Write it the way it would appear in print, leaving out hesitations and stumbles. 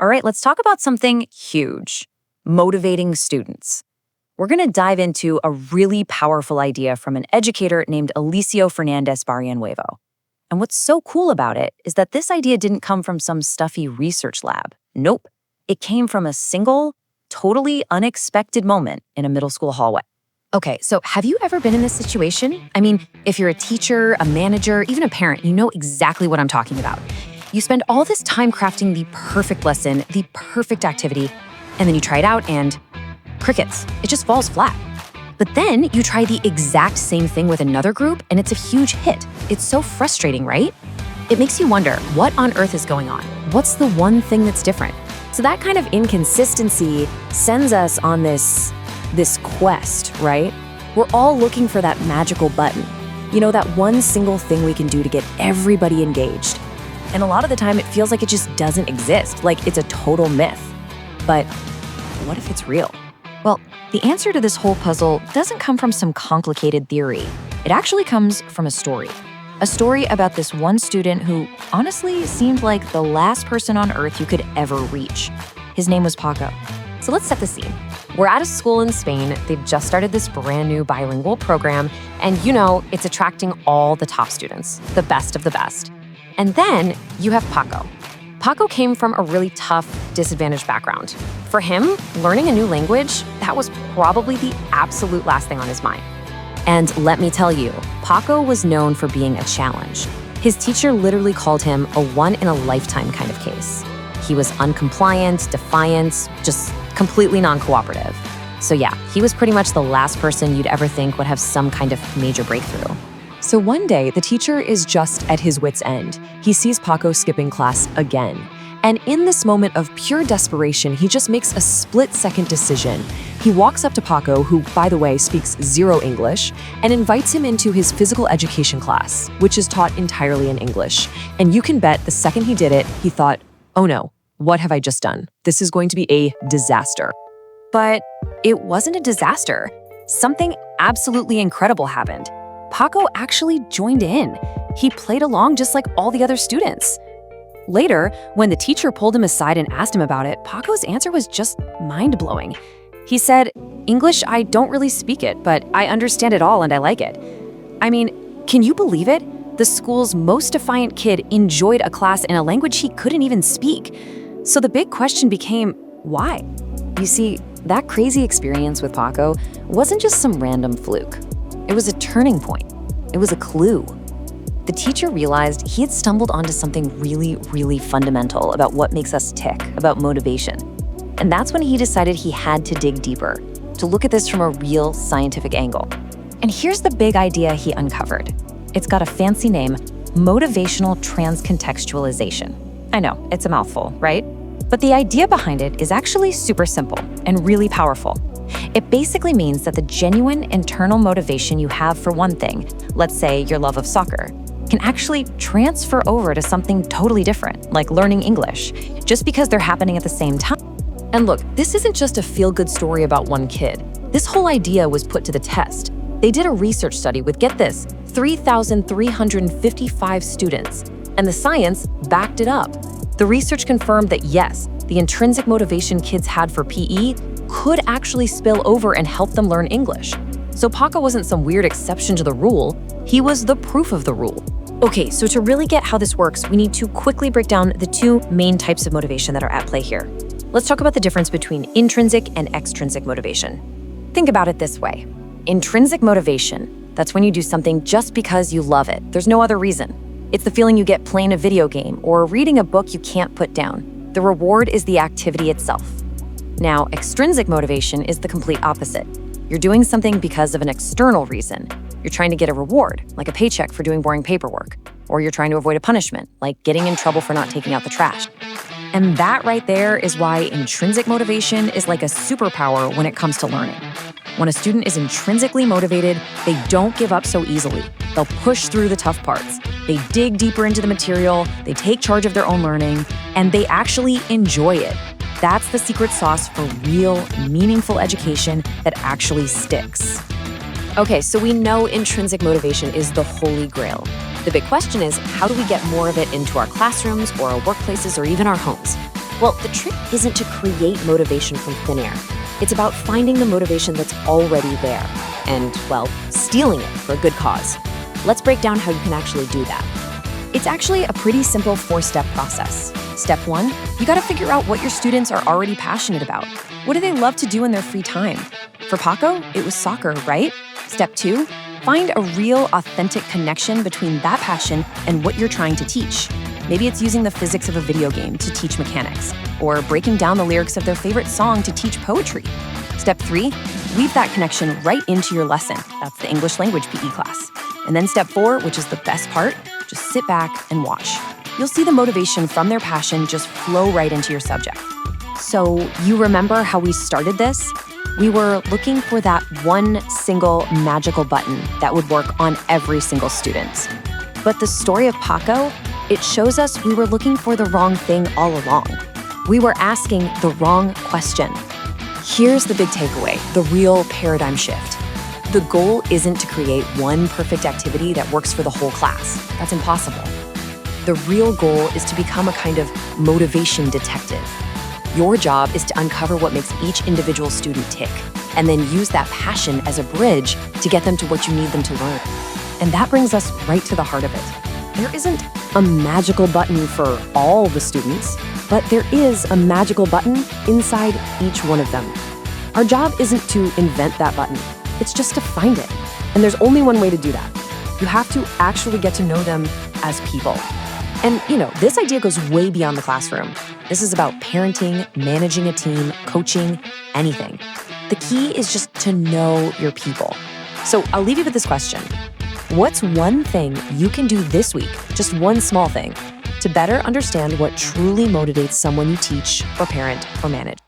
All right, let's talk about something huge: motivating students. We're going to dive into a really powerful idea from an educator named Alicio Fernandez Barrianuevo. And what's so cool about it is that this idea didn't come from some stuffy research lab. Nope. It came from a single, totally unexpected moment in a middle school hallway. Okay, so have you ever been in this situation? I mean, if you're a teacher, a manager, even a parent, you know exactly what I'm talking about. You spend all this time crafting the perfect lesson, the perfect activity, and then you try it out and crickets. It just falls flat. But then you try the exact same thing with another group and it's a huge hit. It's so frustrating, right? It makes you wonder, what on earth is going on? What's the one thing that's different? So that kind of inconsistency sends us on this quest, right? We're all looking for that magical button. You know, that one single thing we can do to get everybody engaged. And a lot of the time it feels like it just doesn't exist, like it's a total myth. But what if it's real? Well, the answer to this whole puzzle doesn't come from some complicated theory. It actually comes from a story. A story about this one student who honestly seemed like the last person on earth you could ever reach. His name was Paco. So let's set the scene. We're at a school in Spain. They've just started this brand new bilingual program, and you know, it's attracting all the top students, the best of the best. And then you have Paco. Paco came from a really tough, disadvantaged background. For him, learning a new language, that was probably the absolute last thing on his mind. And let me tell you, Paco was known for being a challenge. His teacher literally called him a one-in-a-lifetime kind of case. He was uncompliant, defiant, just completely non-cooperative. So yeah, he was pretty much the last person you'd ever think would have some kind of major breakthrough. So one day, the teacher is just at his wit's end. He sees Paco skipping class again. And in this moment of pure desperation, he just makes a split-second decision. He walks up to Paco, who, by the way, speaks zero English, and invites him into his physical education class, which is taught entirely in English. And you can bet the second he did it, he thought, oh no, what have I just done? This is going to be a disaster. But it wasn't a disaster. Something absolutely incredible happened. Paco actually joined in. He played along just like all the other students. Later, when the teacher pulled him aside and asked him about it, Paco's answer was just mind-blowing. He said, "English, I don't really speak it, but I understand it all and I like it." I mean, can you believe it? The school's most defiant kid enjoyed a class in a language he couldn't even speak. So the big question became, why? You see, that crazy experience with Paco wasn't just some random fluke. It was a turning point. It was a clue. The teacher realized he had stumbled onto something really, really fundamental about what makes us tick, about motivation. And that's when he decided he had to dig deeper, to look at this from a real scientific angle. And here's the big idea he uncovered. It's got a fancy name: motivational transcontextualization. I know, it's a mouthful, right? But the idea behind it is actually super simple and really powerful. It basically means that the genuine internal motivation you have for one thing, let's say your love of soccer, can actually transfer over to something totally different, like learning English, just because they're happening at the same time. And look, this isn't just a feel-good story about one kid. This whole idea was put to the test. They did a research study with, get this, 3,355 students, and the science backed it up. The research confirmed that yes, the intrinsic motivation kids had for PE could actually spill over and help them learn English. So Paco wasn't some weird exception to the rule, he was the proof of the rule. Okay, so to really get how this works, we need to quickly break down the two main types of motivation that are at play here. Let's talk about the difference between intrinsic and extrinsic motivation. Think about it this way. Intrinsic motivation, that's when you do something just because you love it. There's no other reason. It's the feeling you get playing a video game or reading a book you can't put down. The reward is the activity itself. Now, extrinsic motivation is the complete opposite. You're doing something because of an external reason. You're trying to get a reward, like a paycheck for doing boring paperwork, or you're trying to avoid a punishment, like getting in trouble for not taking out the trash. And that right there is why intrinsic motivation is like a superpower when it comes to learning. When a student is intrinsically motivated, they don't give up so easily. They'll push through the tough parts. They dig deeper into the material, they take charge of their own learning, and they actually enjoy it. That's the secret sauce for real, meaningful education that actually sticks. Okay, so we know intrinsic motivation is the holy grail. The big question is, how do we get more of it into our classrooms or our workplaces or even our homes? Well, the trick isn't to create motivation from thin air. It's about finding the motivation that's already there and, well, stealing it for a good cause. Let's break down how you can actually do that. It's actually a pretty simple 4-step process. Step 1, you gotta figure out what your students are already passionate about. What do they love to do in their free time? For Paco, it was soccer, right? Step 2, find a real, authentic connection between that passion and what you're trying to teach. Maybe it's using the physics of a video game to teach mechanics, or breaking down the lyrics of their favorite song to teach poetry. Step 3, weave that connection right into your lesson. That's the English language PE class. And then step 4, which is the best part, just sit back and watch. You'll see the motivation from their passion just flow right into your subject. So, you remember how we started this? We were looking for that one single magical button that would work on every single student. But the story of Paco, it shows us we were looking for the wrong thing all along. We were asking the wrong question. Here's the big takeaway, the real paradigm shift. The goal isn't to create one perfect activity that works for the whole class. That's impossible. The real goal is to become a kind of motivation detective. Your job is to uncover what makes each individual student tick, and then use that passion as a bridge to get them to what you need them to learn. And that brings us right to the heart of it. There isn't a magical button for all the students, but there is a magical button inside each one of them. Our job isn't to invent that button. It's just to find it. And there's only one way to do that. You have to actually get to know them as people. And, this idea goes way beyond the classroom. This is about parenting, managing a team, coaching, anything. The key is just to know your people. So I'll leave you with this question. What's one thing you can do this week, just one small thing, to better understand what truly motivates someone you teach or parent or manage?